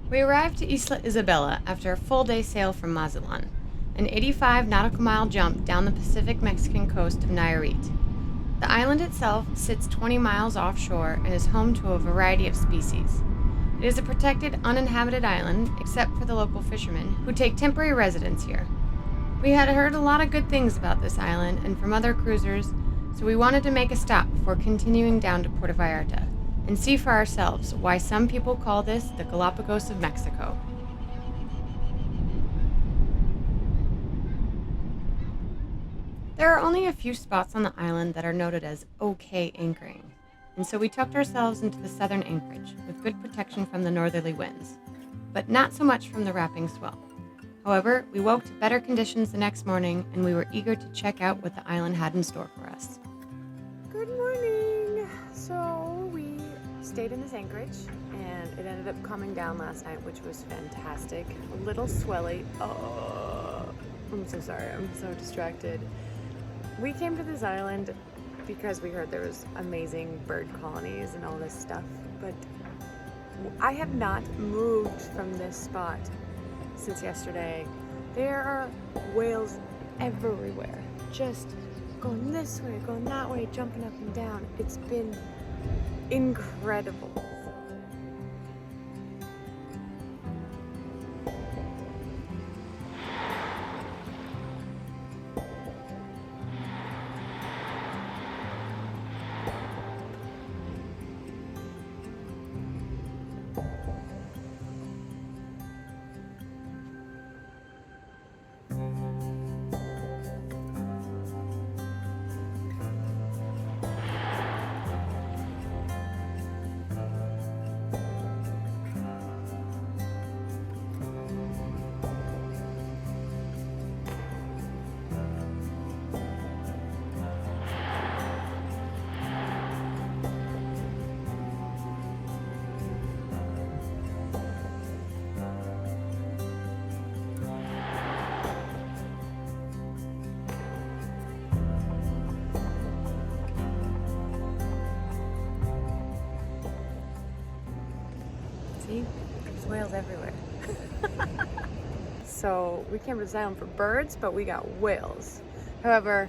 We arrived to Isla Isabela after a full-day sail from Mazatlan, an 85 nautical mile jump down the Pacific Mexican coast of Nayarit. The island itself sits 20 miles offshore and is home to a variety of species. It is a protected, uninhabited island, except for the local fishermen, who take temporary residence here. We had heard a lot of good things about this island and from other cruisers, so we wanted to make a stop before continuing down to Puerto Vallarta and see for ourselves why some people call this the Galapagos of Mexico. There are only a few spots on the island that are noted as okay anchoring, and so we tucked ourselves into the southern anchorage with good protection from the northerly winds, but not so much from the rapping swell. However, we woke to better conditions the next morning, and we were eager to check out what the island had in store for us. Good morning! So we stayed in this anchorage, and it ended up calming down last night, which was fantastic. A little swelly. Oh, I'm so sorry. I'm so distracted. We came to this island because we heard there was amazing bird colonies and all this stuff, but I have not moved from this spot since yesterday. There are whales everywhere, just going this way, going that way, jumping up and down. It's been incredible. See, there's whales everywhere. So we came to this island for birds, but we got whales. However,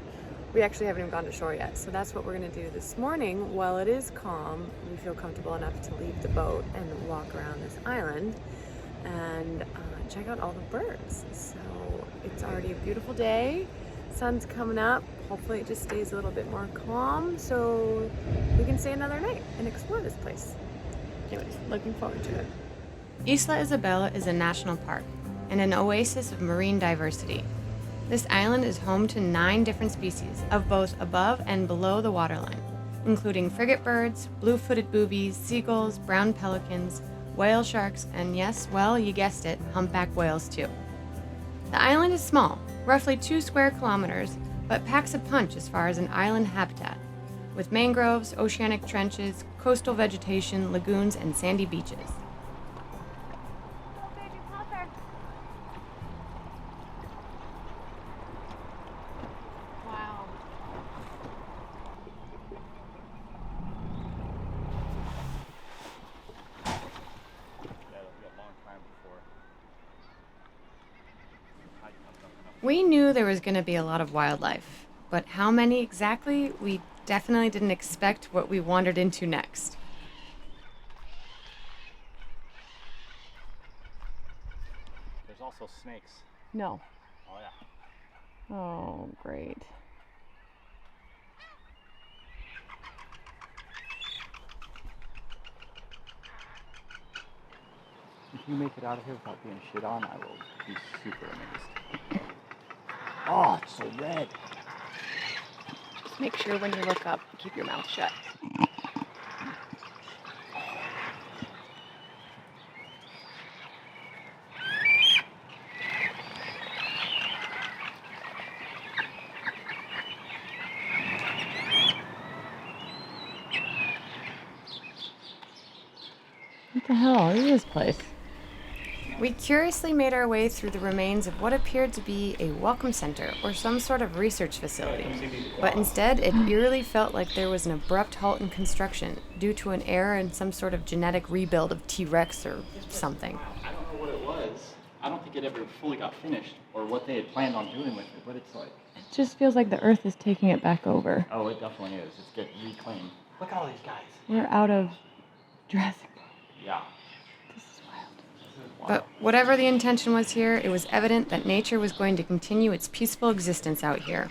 we actually haven't even gone to shore yet. So that's what we're gonna do this morning. While it is calm, we feel comfortable enough to leave the boat and walk around this island and check out all the birds. So it's already a beautiful day. Sun's coming up. Hopefully it just stays a little bit more calm so we can stay another night and explore this place. Anyways, looking forward to it. Isla Isabel is a national park and an oasis of marine diversity. This island is home to 9 different species of both above and below the waterline, including frigate birds, blue-footed boobies, seagulls, brown pelicans, whale sharks, and yes, well, you guessed it, humpback whales too. The island is small, roughly 2 square kilometers, but packs a punch as far as an island habitat, with mangroves, oceanic trenches, coastal vegetation, lagoons, and sandy beaches. Wow. We knew there was going to be a lot of wildlife, but how many exactly, we definitely didn't expect what we wandered into next. There's also snakes. No. Oh yeah. Oh, great. If you make it out of here without being shit on, I will be super amazed. Oh, it's so red. Just make sure when you look up, keep your mouth shut. What the hell is this place? We curiously made our way through the remains of what appeared to be a welcome center or some sort of research facility, but instead it eerily felt like there was an abrupt halt in construction due to an error in some sort of genetic rebuild of T-Rex or something. I don't think it ever fully got finished or what they had planned on doing with it, but it's like... It just feels like the Earth is taking it back over. Oh, it definitely is. It's getting reclaimed. Look at all these guys. We're out of Jurassic Park. Yeah. This is wild. This is wild. But whatever the intention was here, it was evident that nature was going to continue its peaceful existence out here.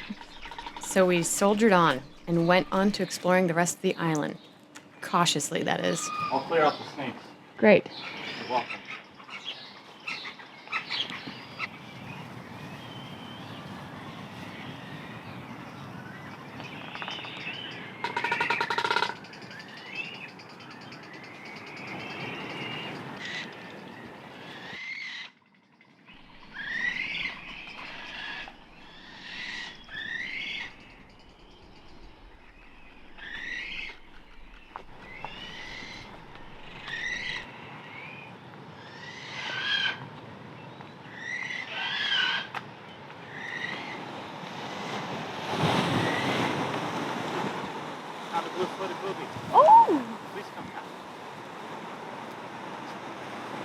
So we soldiered on and went on to exploring the rest of the island. Cautiously, that is. I'll clear out the snakes. Great. You're welcome. Blue-footed booby. Oh! Please come back.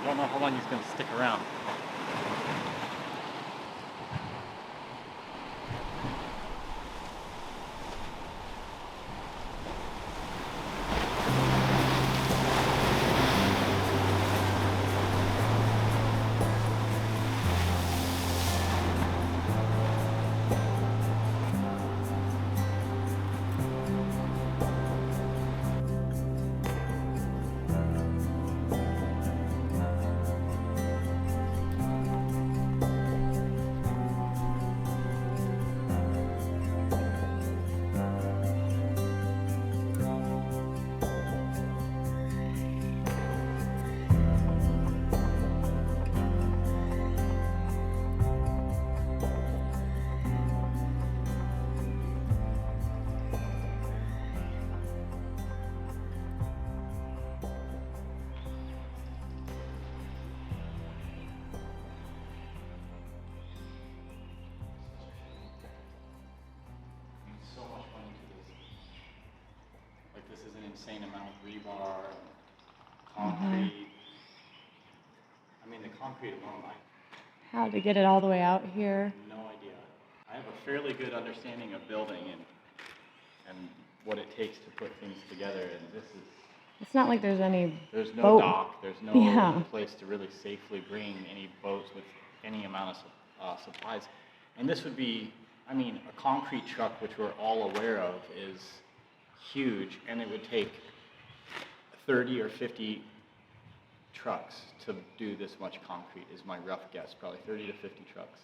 I don't know how long he's going to stick around. Insane amount of rebar, concrete. I mean, the concrete alone, How to get it all the way out here? no idea. I have a fairly good understanding of building and what it takes to put things together, and this is... It's not like there's no boat. Dock, there's no Yeah. place to really safely bring any boats with any amount of supplies. And this would be, I mean, a concrete truck, which we're all aware of, is huge, and it would take 30 or 50 trucks to do this much concrete, is my rough guess, probably 30 to 50 trucks.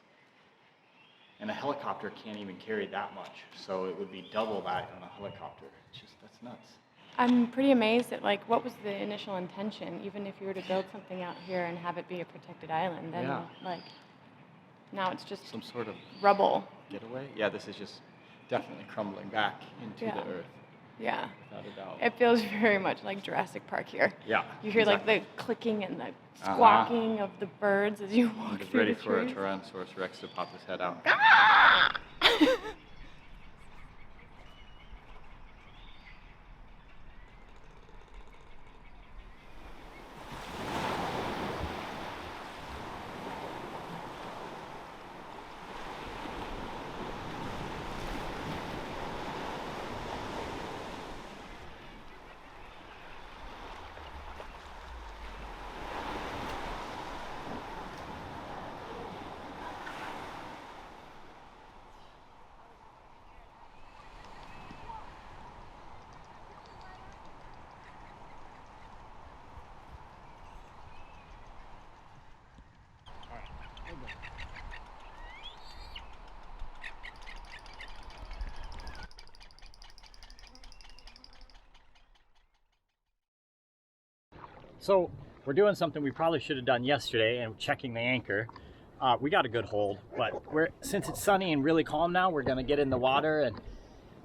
And a helicopter can't even carry that much, so it would be double that on a helicopter. It's just, that's nuts. I'm pretty amazed at, like, what was the initial intention? Even if you were to build something out here and have it be a protected island, then, Yeah. like, now it's just Some sort of rubble. getaway? Yeah, this is just definitely crumbling back into Yeah. the earth, Yeah. without a doubt. It feels very much like Jurassic Park here. Yeah. You hear, exactly. like, the clicking and the squawking of the birds as you walk I'm just through ready the for a trees. Tyrannosaurus Rex to pop his head out. So we're doing something we probably should have done yesterday, and checking the anchor. We got a good hold, but since it's sunny and really calm now, we're gonna get in the water and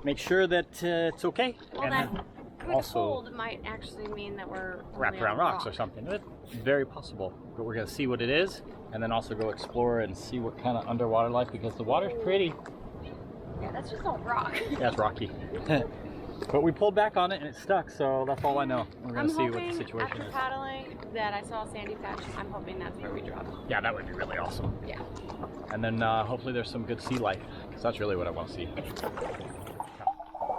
make sure that it's okay. Well, and that then good also hold might actually mean that we're wrapped around rocks or something. It's very possible, but we're gonna see what it is, and then also go explore and see what kind of underwater life, because the water's pretty. Yeah, that's just all rock. Yeah, it's rocky. But we pulled back on it and it stuck, so that's all I know. We're gonna see what the situation after is. paddling that I saw a sandy patch. I'm hoping that's where we drop. Yeah, that would be really awesome. Yeah. And then hopefully there's some good sea life, because that's really what I want to see.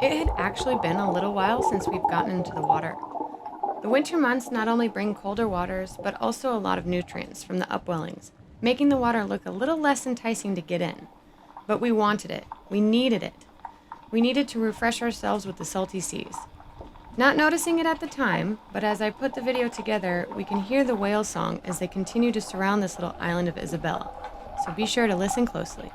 It had actually been a little while since we've gotten into the water. The winter months not only bring colder waters, but also a lot of nutrients from the upwellings, making the water look a little less enticing to get in. But we wanted it. We needed it. We needed to refresh ourselves with the salty seas. Not noticing it at the time, but as I put the video together, we can hear the whale song as they continue to surround this little island of Isabella. So be sure to listen closely.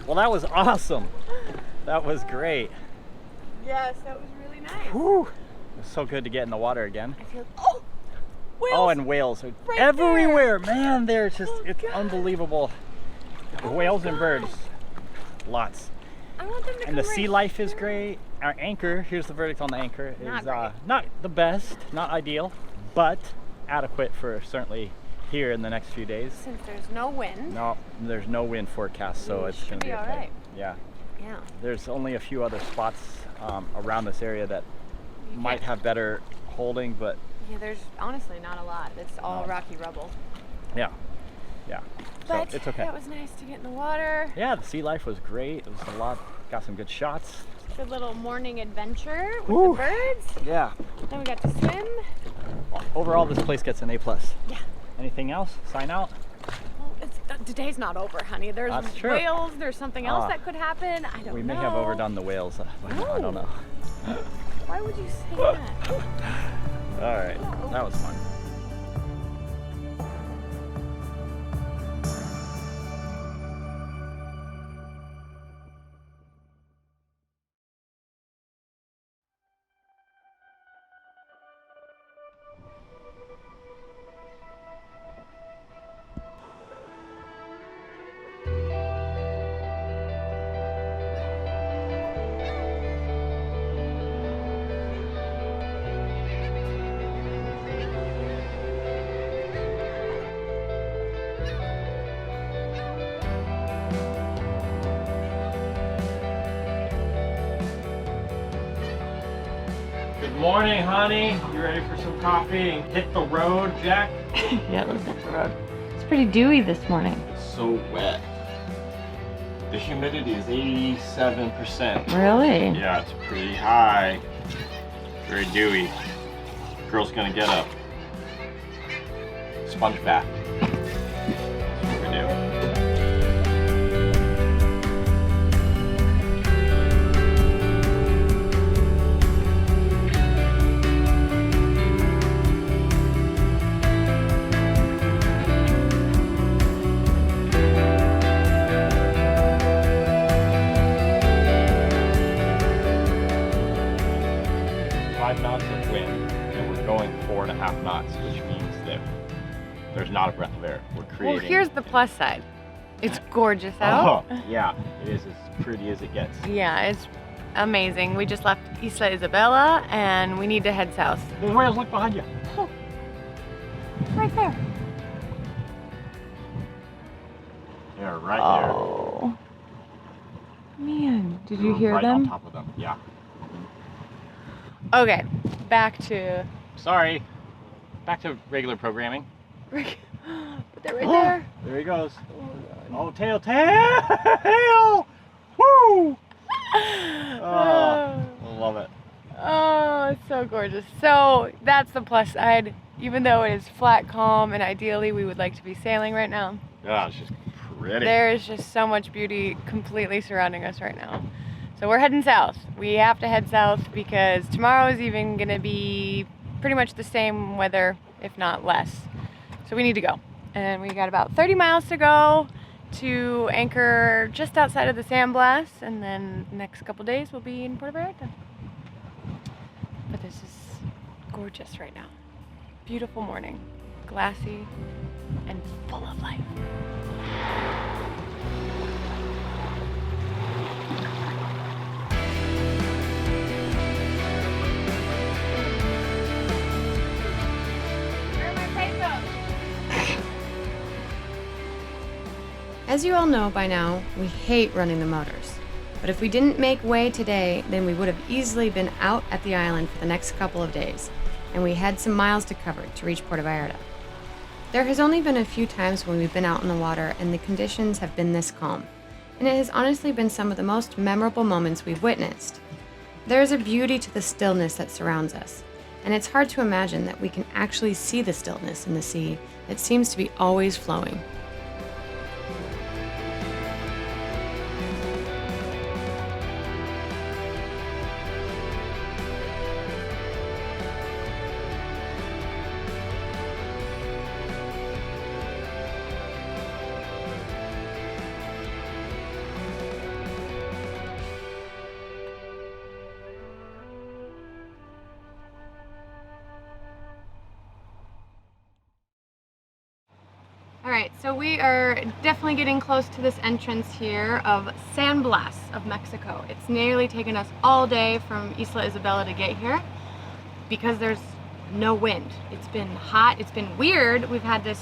Well, that was awesome. That was great. Yes, that was really nice. Whew. It was so good to get in the water again. I feel. Oh, whales! Oh, and whales are Right everywhere. Man, they're just, Oh, it's God. unbelievable. Oh, Whales my and God. birds. Lots. I want them to And come the right sea life is here. great. Our anchor, here's the verdict on the anchor, is Not great. not the best, not ideal, but adequate for certainly here in the next few days. Since there's no wind. No, there's no wind forecast, so We it's should going to be be all okay. right. Yeah. Yeah. There's only a few other spots around this area that You might can't- have better holding, but Yeah, there's honestly not a lot. It's all No. rocky rubble. yeah. But so it's okay. that was nice to get in the water. Yeah, the sea life was great. It was a lot. Got some good shots. Good little morning adventure with Woo. the birds. Yeah. Then we got to swim. Overall, this place gets an A+. Yeah. Anything else? Sign out? Well, the day's not over, honey. There's That's true. whales. There's something else Ah. that could happen. I don't know. We may have overdone the whales. But I don't know. Why would you say that? All right. That was fun. Good morning, honey. You ready for some coffee and hit the road, Jack? Yeah, let's hit the road. It's pretty dewy this morning. It's so wet. The humidity is 87%. Really? Yeah, it's pretty high. Very dewy. Girl's gonna get a sponge bath. That's what we do. Knots of wind, and we're going 4.5 knots, which means that there's not a breath of air. We're creating. Well, here's the plus side. It's gorgeous out. Oh, yeah, it is as pretty as it gets. Yeah, it's amazing. We just left Isla Isabela and we need to head south. There's whales, look behind you. Right there. They're right there. Oh. Man, did you hear right them? on top of them, yeah. Okay, back to. Sorry. Back to regular programming. But they're right there. There he goes. Oh, God. Oh, tail! Woo! Oh, I love it. Oh, it's so gorgeous. So that's the plus side. Even though it is flat, calm, and ideally we would like to be sailing right now, Yeah, it's just pretty. there is just so much beauty completely surrounding us right now. So we're heading south. We have to head south because tomorrow is even gonna be pretty much the same weather, if not less. So we need to go. And we got about 30 miles to go to anchor just outside of the San Blas, and then the next couple days we'll be in Puerto Vallarta. But this is gorgeous right now. Beautiful morning, glassy, and full of life. Where are my pesos? As you all know by now, we hate running the motors. But if we didn't make way today, then we would have easily been out at the island for the next couple of days, and we had some miles to cover to reach Puerto Vallarta. There has only been a few times when we've been out in the water and the conditions have been this calm, and it has honestly been some of the most memorable moments we've witnessed. There is a beauty to the stillness that surrounds us, and it's hard to imagine that we can actually see the stillness in the sea that seems to be always flowing. Alright, so we are definitely getting close to this entrance here of San Blas of Mexico. It's nearly taken us all day from Isla Isabel to get here because there's no wind. It's been hot, it's been weird. We've had this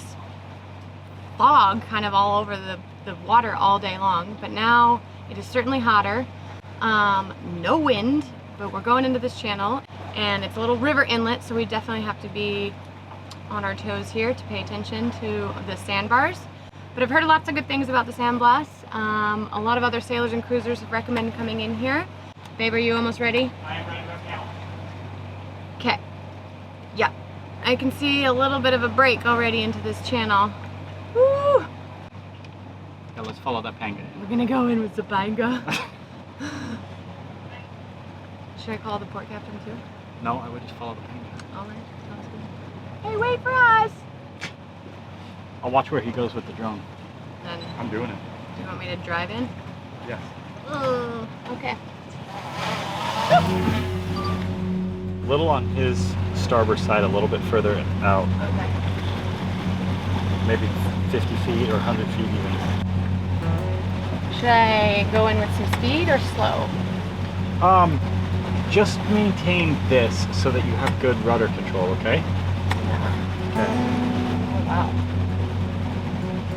fog kind of all over the water all day long, but now it is certainly hotter. No wind, but we're going into this channel and it's a little river inlet, so we definitely have to be on our toes here to pay attention to the sandbars. But I've heard lots of good things about the San Blas. A lot of other sailors and cruisers have recommended coming in here. Babe, are you almost ready? I am ready right now. Okay. Yeah. I can see a little bit of a break already into this channel. Woo! Yeah, let's follow that panga. We're gonna go in with Zapanga. Should I call the port captain too? No, I would just follow the panga. Alright, sounds good. Hey, wait for us! I'll watch where he goes with the drone. Then, I'm doing it. do you want me to drive in? Yes. Okay. A little on his starboard side, a little bit further out. Okay. Maybe 50 feet or 100 feet even. Should I go in with some speed or slow? Just maintain this so that you have good rudder control, okay? Okay. Oh, wow.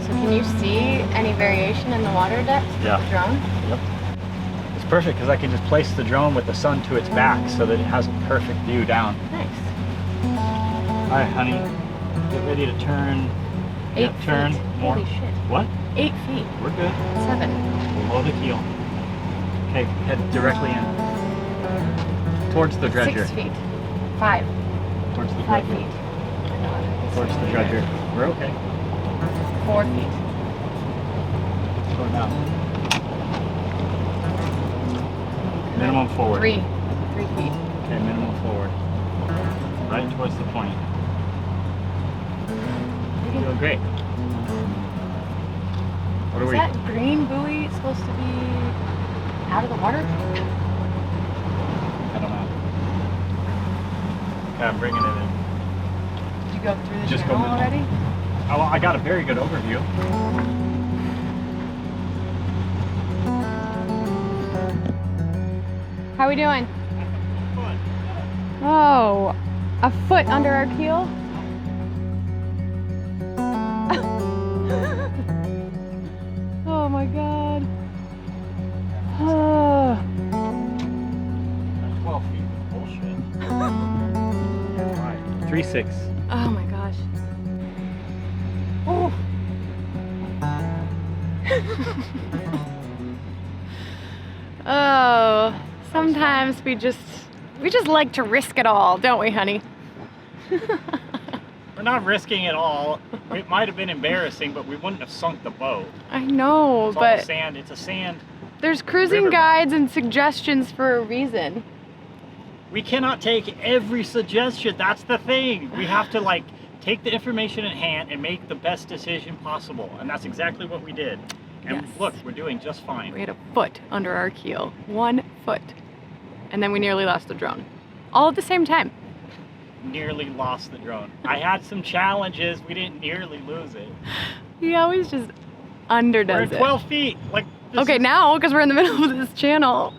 So can you see any variation in the water depth with Yeah. the drone? Yep. It's perfect because I can just place the drone with the sun to its back so that it has a perfect view down. Nice. All right, honey. Get ready to turn. 8 Yep, turn. feet. More. Holy shit. What? 8 feet. We're good. 7. Below the keel. Okay, head directly in. Towards the dredger. 6 feet. 5. Towards the 5 dredger. feet. Oh my God. Towards the dredger. We're okay. 4 feet. Slow down. Minimum forward. 3 feet. Okay, minimum forward. Right towards the point. You're doing great. What are Is we? that green buoy supposed to be out of the water? I don't know. Okay, I'm bringing it in. Did you go through the Just go channel minimum. already? Oh, well, I got a very good overview. How we doing? Oh, a foot under our keel? Oh my God. Oh. That's 12 feet. Bullshit. All right, 3-6. Oh my gosh. Oh. Oh, sometimes we just like to risk it all, don't we, honey? We're not risking it all. It might have been embarrassing, but we wouldn't have sunk the boat. I know, It's all but sand. It's a sand. there's cruising riverbed. guides and suggestions for a reason. We cannot take every suggestion. That's the thing. We have to like take the information in hand and make the best decision possible. And that's exactly what we did. And Yes. look, we're doing just fine. We had a foot under our keel. 1 foot. And then we nearly lost the drone. All at the same time. Nearly lost the drone. I had some challenges. We didn't nearly lose it. He always just We're underdoes at it. 12 feet. Like this Okay, is- now, because we're in the middle of this channel.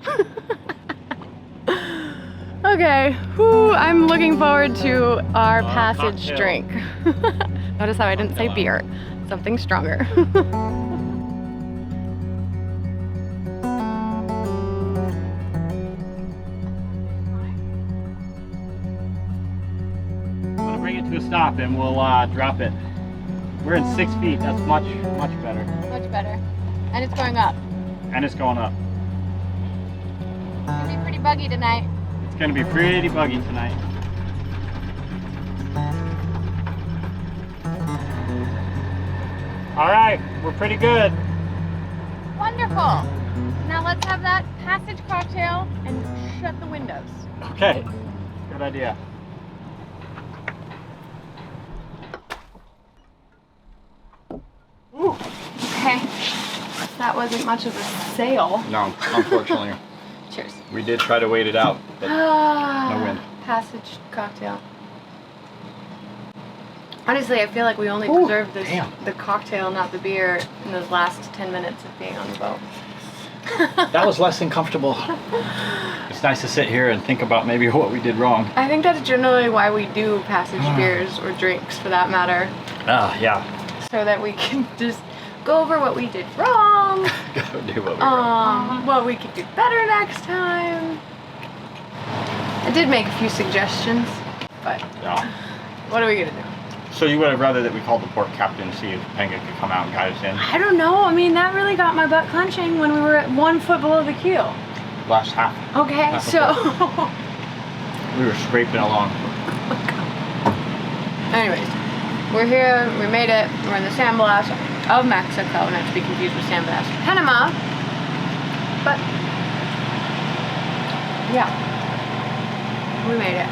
Okay, whew, I'm looking forward to our passage cocktail. drink. Notice how I didn't say Cocktail beer. Something stronger. I'm gonna bring it to a stop and we'll drop it. We're in 6 feet. That's much better. Much better. And it's going up. And it's going up. It's gonna be pretty buggy tonight. It's gonna be pretty buggy tonight. All right, we're pretty good. Wonderful. Now let's have that passage cocktail and shut the windows. Okay, good idea. Woo. Okay. That wasn't much of a sail. No, unfortunately. Cheers. We did try to wait it out, but no wind. Passage cocktail. Honestly, I feel like we only Ooh, preserved damn. the cocktail, not the beer, in those last 10 minutes of being on the boat. That was less than comfortable. It's nice to sit here and think about maybe what we did wrong. I think that's generally why we do passage beers or drinks, for that matter, Yeah. so that we can just go over what we did wrong, Go do what we wrote. what we could do better next time. I did make a few suggestions, but Yeah. what are we gonna do? So you would have rather that we called the port captain to see if Penga could come out and guide us in? I don't know. I mean, that really got my butt clenching when we were at 1 foot below the keel. Last half. Okay, That's so. We were scraping along. Anyways, we're here. We made it. We're in the sandblast of Mexico, not to be confused with sandblast of Panama. But yeah, we made it.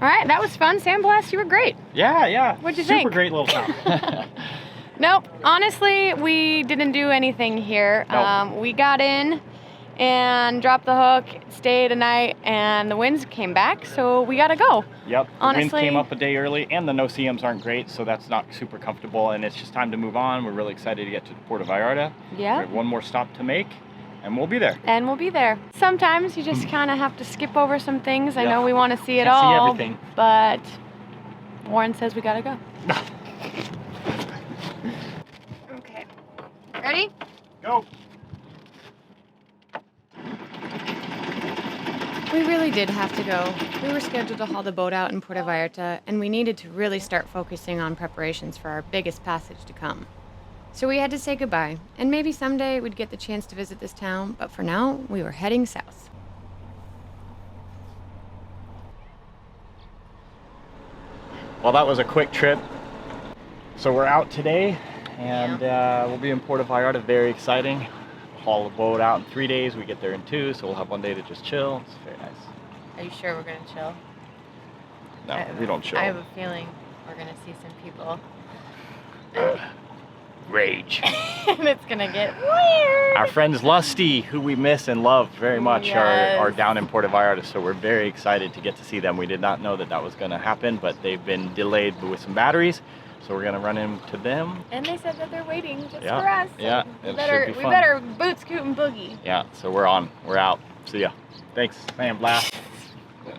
All right, that was fun. Sandblast, you were great. Yeah. What'd you Super think? great little town. Nope, honestly, we didn't do anything here. Nope. We got in and dropped the hook, stayed a night, and the winds came back, so we gotta go. Yep. The Honestly- winds came up a day early, and the no-see-ums aren't great, so that's not super comfortable, and it's just time to move on. We're really excited to get to Puerto Vallarta. We Yeah. have one more stop to make, and we'll be there. And we'll be there. Sometimes you just kind of have to skip over some things. I Yeah. know we want to see it Can't see all, everything. but Warren says we gotta go. Okay. Ready? Go. We really did have to go. We were scheduled to haul the boat out in Puerto Vallarta, and we needed to really start focusing on preparations for our biggest passage to come. So we had to say goodbye, and maybe someday we'd get the chance to visit this town, but for now, we were heading south. Well, that was a quick trip. So we're out today, and we'll be in Puerto Vallarta. Very exciting. Haul the boat out in 3 days. We get there in 2, so we'll have 1 day to just chill. It's very nice. Are you sure we're gonna chill? No, we don't chill. I have a feeling we're gonna see some people. Rage. And it's gonna get weird. Our friends Lusty, who we miss and love very much, are Yes. down in Puerto Vallarta, so we're very excited to get to see them. We did not know that that was going to happen, but they've been delayed with some batteries, So we're gonna run into them. And they said that they're waiting just Yeah, for us. So yeah, we it better, should be we fun. better boot scoot and boogie. Yeah, so we're on. We're out. See ya. Thanks, Sandblast.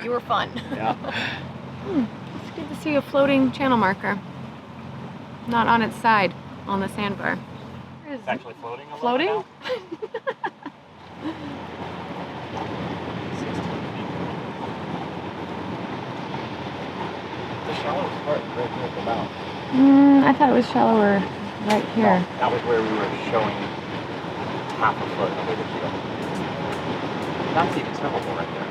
You were fun. Yeah. It's good to see a floating channel marker. Not on its side on the sandbar. It's actually floating a little Floating? now. 16 feet. The shallowest part right here at the mouth. I thought it was shallower right here. No, that was where we were showing half a foot of the keel. That's even swimmable right there.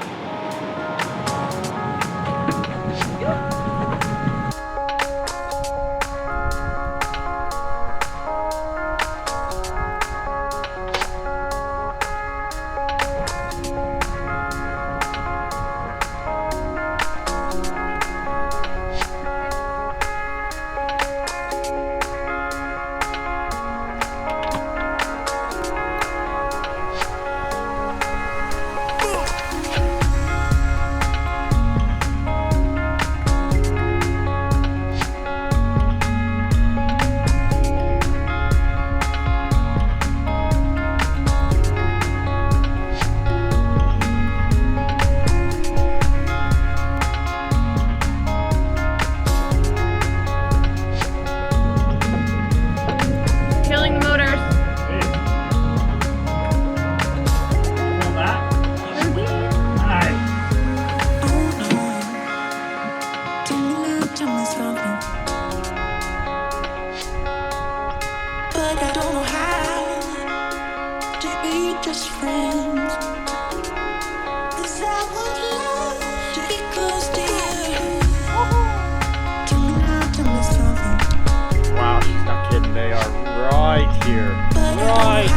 Wow, she's not kidding. They are right here. Right here.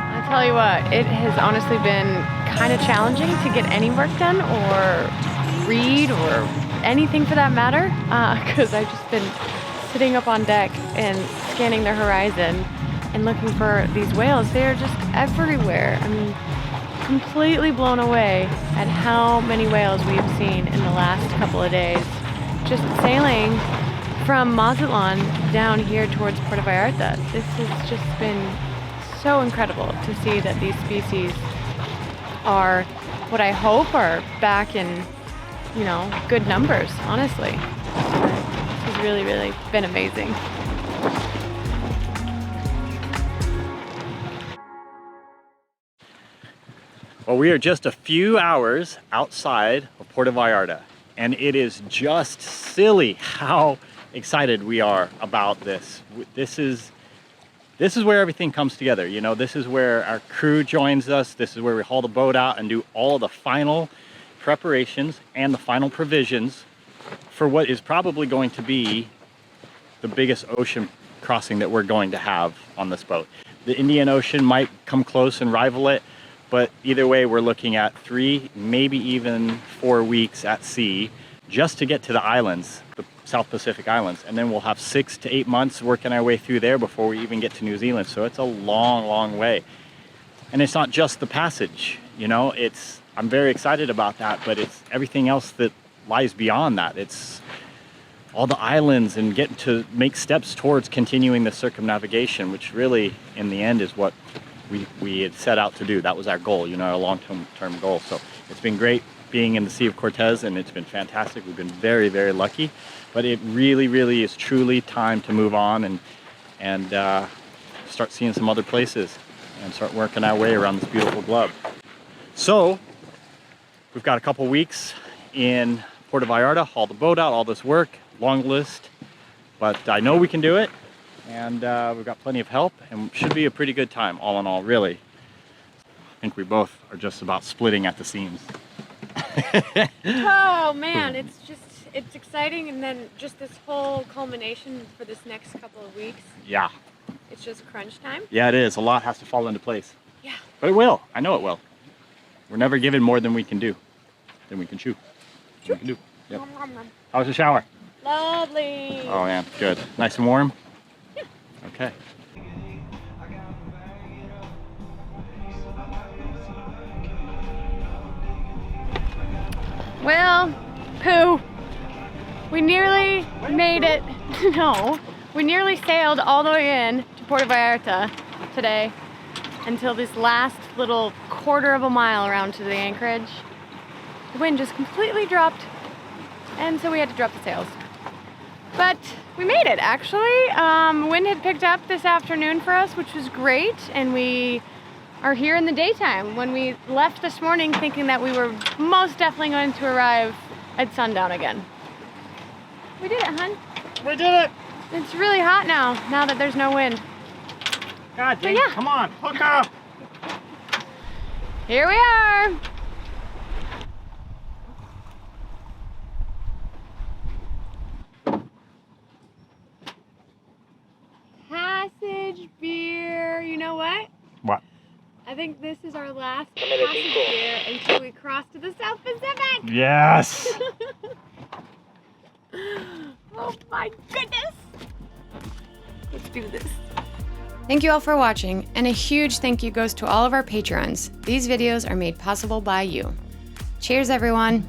I tell you what, it has honestly been kind of challenging to get any work done or read or anything for that matter, because I've just been sitting up on deck and scanning the horizon and looking for these whales. They're just everywhere. I mean, completely blown away at how many whales we've seen in the last couple of days. Just sailing from Mazatlan down here towards Puerto Vallarta. This has just been so incredible to see that these species are what I hope are back in, you know, good numbers, honestly. This has really, really been amazing. Well, we are just a few hours outside of Puerto Vallarta, and it is just silly how excited we are about this. This is where everything comes together. You know, this is where our crew joins us. This is where we haul the boat out and do all the final preparations and the final provisions for what is probably going to be the biggest ocean crossing that we're going to have on this boat. The Indian Ocean might come close and rival it, but either way, we're looking at 3, maybe even 4 weeks at sea just to get to the islands, the South Pacific Islands, and then we'll have 6 to 8 months working our way through there before we even get to New Zealand. So it's a long, long way. And it's not just the passage, you know, I'm very excited about that, but it's everything else that lies beyond that. It's all the islands and getting to make steps towards continuing the circumnavigation, which really in the end is what we had set out to do. That was our goal, you know, our long-term goal. So it's been great being in the Sea of Cortez, and it's been fantastic. We've been very, very lucky, but it really, really is truly time to move on and start seeing some other places and start working our way around this beautiful globe. So we've got a couple weeks in Puerto Vallarta, haul the boat out, all this work, long list, but I know we can do it, and we've got plenty of help, and should be a pretty good time, all in all, really. I think we both are just about splitting at the seams. Oh man, it's exciting, and then just this whole culmination for this next couple of weeks. Yeah. It's just crunch time. Yeah, it is. A lot has to fall into place. Yeah. But it will. I know it will. We're never given more than we can do. Than we can chew. Than we can do. Yep. How was the shower? Lovely. Oh man, good. Nice and warm? Yeah. Okay. Well, poo. We nearly made it. No, we nearly sailed all the way in to Puerto Vallarta today until this last little quarter of a mile around to the anchorage. The wind just completely dropped, and so we had to drop the sails. But we made it, actually. Wind had picked up this afternoon for us, which was great, and we are here in the daytime. When we left this morning thinking that we were most definitely going to arrive at sundown again. We did it, hun. We did it! It's really hot now that there's no wind. God dang, yeah. come on, hook up! Here we are. Passage beer. You know what? What? I think this is our last passage beer until we cross to the South Pacific. Yes! Oh my goodness. Let's do this. Thank you all for watching, and a huge thank you goes to all of our patrons. These videos are made possible by you. Cheers, everyone!